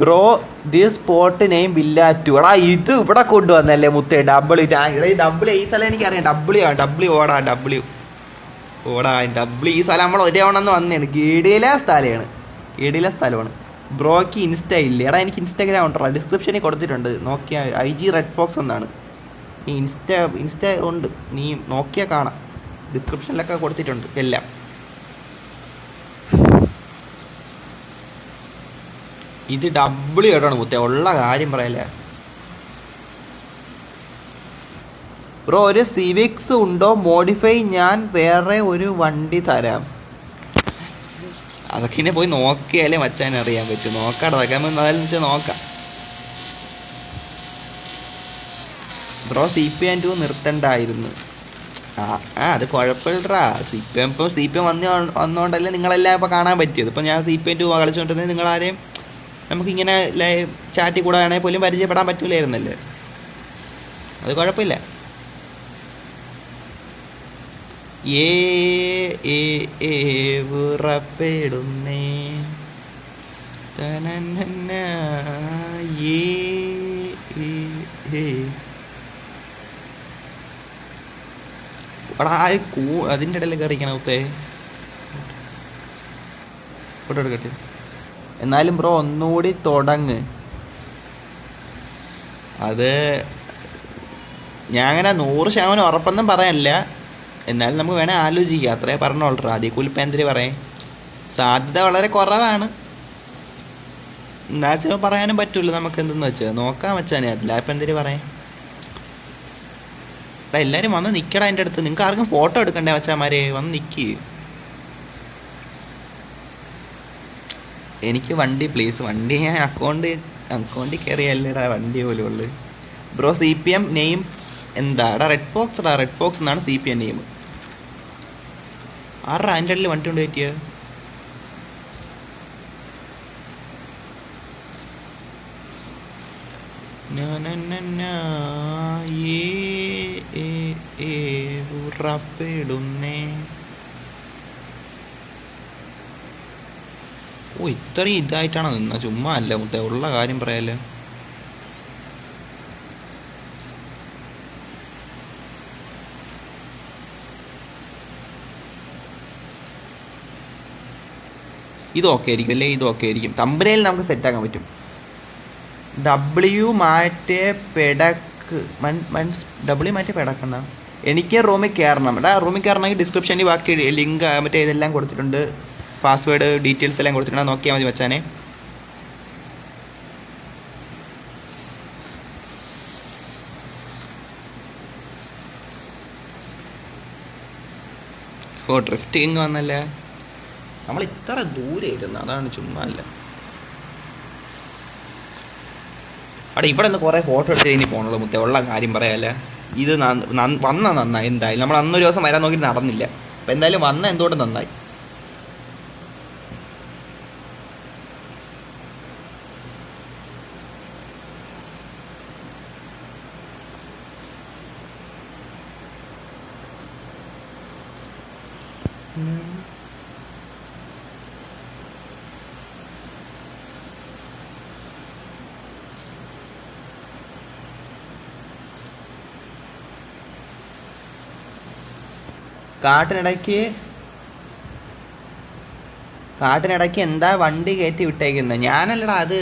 Bro the spot name വില്ലാറ്റു. എടാ ഇത് ഇവിടെ കൊണ്ടുവന്നല്ലേ മുത്തേ. ഡബ്ല്യു ഡബ്ല്യു ഈ സ്ഥലം എനിക്കറിയാം. ഡബ്ല്യു ഈ സ്ഥലം നമ്മൾ ഒരേ ആവണമെന്ന് വന്നതാണ്. ഗേഡിയിലെ സ്ഥലമാണ്. ബ്രോക്ക് ഇൻസ്റ്റ ഇല്ലേ? എടാ എനിക്ക് ഇൻസ്റ്റാഗ്രാം ഉണ്ടോ? ഡിസ്ക്രിപ്ഷനിൽ കൊടുത്തിട്ടുണ്ട്. നോക്കിയാൽ IG റെഡ് ഫോക്സ് എന്നാണ്. നീ ഇൻസ്റ്റ ഉണ്ട്, നീ നോക്കിയാൽ കാണാം. ഡിസ്ക്രിപ്ഷനിലൊക്കെ കൊടുത്തിട്ടുണ്ട് എല്ലാം. ഇത് ഡബ്ല്യു കേട്ടാണ് മുത്തേ, ഉള്ള കാര്യം പറയല്ലേ ബ്രോ. ഒരു സിവിക്സ് ഉണ്ടോ മോഡിഫൈ? ഞാൻ വേറെ ഒരു വണ്ടി തരാം. അതൊക്കെ ഇന്നെ പോയി നോക്കിയാലേ മച്ചാൻ അറിയാൻ പറ്റും. നോക്കാടെ എന്തായാലും വെച്ചാൽ നോക്കാം. Bro CPM2 നിർത്തണ്ടായിരുന്നു. അത് കുഴപ്പമില്ലടാ. CPM വന്നുകൊണ്ടല്ലേ നിങ്ങളെല്ലാം ഇപ്പോൾ കാണാൻ പറ്റിയത്. ഇപ്പം ഞാൻ CPM2 കളിച്ചുകൊണ്ടിരുന്നത് നിങ്ങളാരെയും നമുക്കിങ്ങനെ ചാറ്റിൽ കൂടെ ആണെങ്കിൽ പോലും പരിചയപ്പെടാൻ പറ്റൂലായിരുന്നല്ലേ. അത് കുഴപ്പമില്ല. ഉറപ്പെടുന്നേ അതിൻ്റെ ഇടയിലൊക്കെ അറിയിക്കണം ഉത്തേ. ഫോട്ടോ എടുക്കട്ടെ. എന്നാലും ബ്രോ ഒന്നുകൂടി തുടങ്ങ്. അത് ഞാൻ അങ്ങനെ 100% ഉറപ്പൊന്നും പറയാനില്ല. എന്നാലും നമുക്ക് വേണേൽ ആലോചിക്കാം. അത്രേ പറഞ്ഞോളൂ. ആദ്യം കുലിപ്പേന്ദ്രി പറയും. സാധ്യത വളരെ കുറവാണ്. എന്നാ വെച്ചാൽ പറയാനും പറ്റൂല്ലോ. നമുക്ക് എന്തെന്ന് വെച്ചാൽ നോക്കാൻ വെച്ചാൽ അതില്ല. ഇപ്പം എന്തിനു പറയാം. എല്ലാവരും വന്ന് നിൽക്കടാ എൻ്റെ അടുത്ത്. നിങ്ങൾക്ക് ആർക്കും ഫോട്ടോ എടുക്കണ്ടേ മച്ചാന്മാരെ? വന്ന് നിൽക്ക്. എനിക്ക് വണ്ടി പ്ലീസ്. വണ്ടി ഞാൻ അക്കൗണ്ടിൽ കയറിയല്ലേടാ വണ്ടി പോലും ഉള്ളു. ബ്രോ CPM നെയിം എന്താടാ? റെഡ് ഫോക്സ് എന്നാണ് CPM നെയിം. ആറാ അതിൻ്റെ ഇടയിൽ വണ്ടി കൊണ്ട് പറ്റിയ ഉറപ്പെടുന്നേ. ഇത്രയും ഇതായിട്ടാണോ നിന്ന? ചുമ്മാ അല്ല മുത്തേ, ഉള്ള കാര്യം പറയാല്ലേ. ഇതൊക്കെ ആയിരിക്കും അല്ലേ? ഇതൊക്കെ ആയിരിക്കും. തമ്പനയിൽ നമുക്ക് സെറ്റാക്കാൻ പറ്റും. ഡബ്ല്യു മാറ്റേ പെടക്കുന്ന എനിക്ക് റൂമിൽ കയറണം. റൂമിൽ കയറണമെങ്കിൽ ഡിസ്ക്രിപ്ഷനിൽ ബാക്കി ലിങ്ക് മറ്റേ ഇതെല്ലാം കൊടുത്തിട്ടുണ്ട്. പാസ്വേഡ് ഡീറ്റെയിൽസ് എല്ലാം കൊടുത്തിട്ടുണ്ട്. നോക്കിയാൽ മതി മച്ചാനെ. ഡ്രിഫ്റ്റിങ് വന്നല്ലേ. നമ്മൾ ഇത്ര ദൂരെ ഇരുന്നു, അതാണ്. ചുമ്മാ അല്ല. ഇവിടെ നിന്ന് കുറേ ഫോട്ടോ എടുത്ത് കഴിഞ്ഞ് പോകണത് മുത്തേ. ഉള്ള കാര്യം പറയാല്ലേ. ഇത് വന്ന നന്നായി. എന്തായാലും നമ്മൾ അന്നൊരു ദിവസം വരാൻ നോക്കി നടന്നില്ല. അപ്പം എന്തായാലും വന്ന എന്തുകൊണ്ട് നന്നായി. കാട്ടിനിടയ്ക്ക് എന്താ വണ്ടി കയറ്റി വിട്ടേക്കുന്നത്? ഞാനല്ലടാ, അത്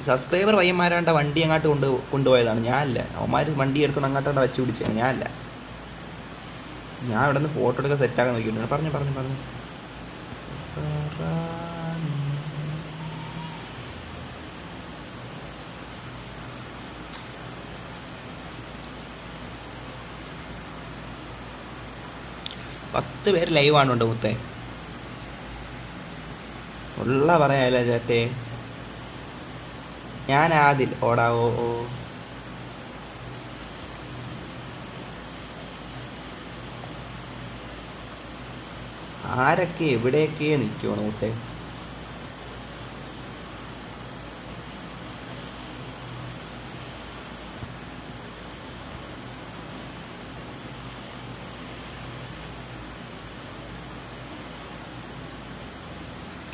സബ്സ്ക്രൈബർ പയ്യന്മാരാണ്ട വണ്ടി അങ്ങോട്ട് കൊണ്ടുപോയതാണ്. ഞാനല്ല. അവന്മാർ വണ്ടി എടുക്കണം അങ്ങോട്ടാണ് വെച്ച് പിടിച്ചത്. ഞാനല്ല. ഞാൻ ഇവിടെ നിന്ന് ഫോട്ടോ എടുക്കാൻ സെറ്റാക്കാൻ നോക്കിയിട്ടുണ്ട്. പറഞ്ഞു 10 പേര് ലൈവാണ് ഉണ്ട് മുത്തേ. ഉള്ള പറയാല്ല ചേട്ടേ. ഞാൻ ആദിൽ. ഓടാവോ. ആരൊക്കെ എവിടെയൊക്കെ നിൽക്കുവാണ് മുത്തേ?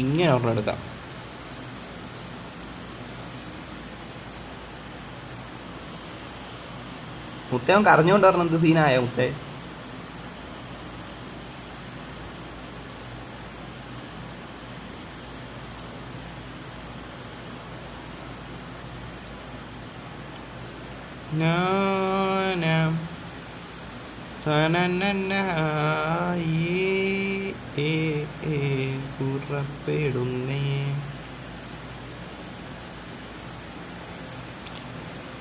ഇങ്ങനെ ഒരെണ്ണം എടുക്കാം. മുത്തേ അവൻ കരഞ്ഞുകൊണ്ട് പറഞ്ഞ എന്ത് സീനായ മുത്തേ? പുറപ്പെടുന്നേ.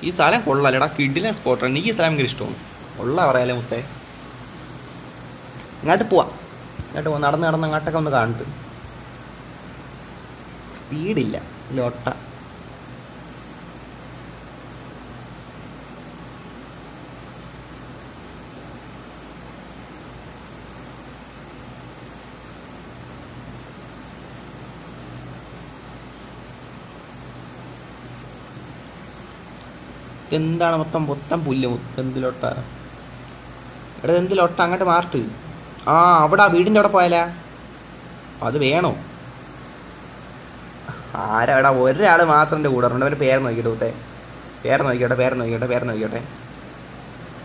ഈ സ്ഥലം കൊള്ളാലടാ, കിഡിലെ സ്പോട്ടാണ്. എനിക്ക് ഈ സ്ഥലം ഭയങ്കര ഇഷ്ടമാണ്. കൊള്ള പറയാലേ മുത്തേ. ഇങ്ങോട്ട് പോവാം, നടന്ന് അങ്ങോട്ടൊക്കെ ഒന്ന് കാണിട്ട്. സ്പീഡില്ല ലോട്ട. എന്താണ് മൊത്തം പുല്ല് എന്തിലോട്ട? എടാ എന്തിലോട്ട? അങ്ങോട്ട് മാർട്ട്. ആ അവിടെ വീടിൻ്റെ അവിടെ പോയാലാ? അത് വേണോ? ആരാ എടാ? ഒരാൾ മാത്രം എൻ്റെ കൂടെ ഉണ്ട്. അവൻ്റെ പേര് നോക്കിയിട്ട് മുത്തേ, പേര് നോക്കിയോട്ടെ.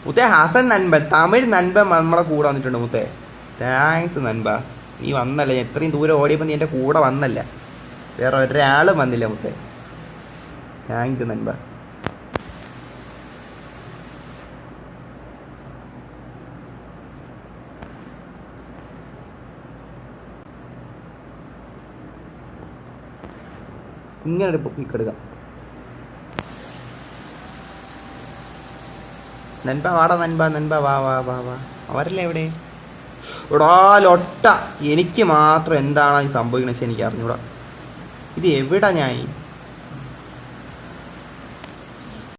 മുത്തേ ഹസൻ നൻപൻ, തമിഴ് നൻപൻ നമ്മളെ കൂടെ വന്നിട്ടുണ്ട് മുത്തേ. താങ്ക്സ് നൻപ, നീ വന്നല്ല. എത്രയും ദൂരം ഓടിയപ്പോൾ നീ എൻ്റെ കൂടെ വന്നല്ല. വേറെ ഒരാളും വന്നില്ല മുത്തേ. താങ്ക് യു നൻപ. ഇങ്ങനെ പിക്കെടുക്കാം. നൻപ വാടാ, നൻപ വാ. അവരല്ലേ എവിടെ? എടാ ലൊട്ട, എനിക്ക് മാത്രം എന്താണ് ഈ സംഭവിക്കണമെന്ന് വെച്ചാൽ എനിക്ക് അറിഞ്ഞൂടാ. ഇത് എവിടാ ഞാൻ?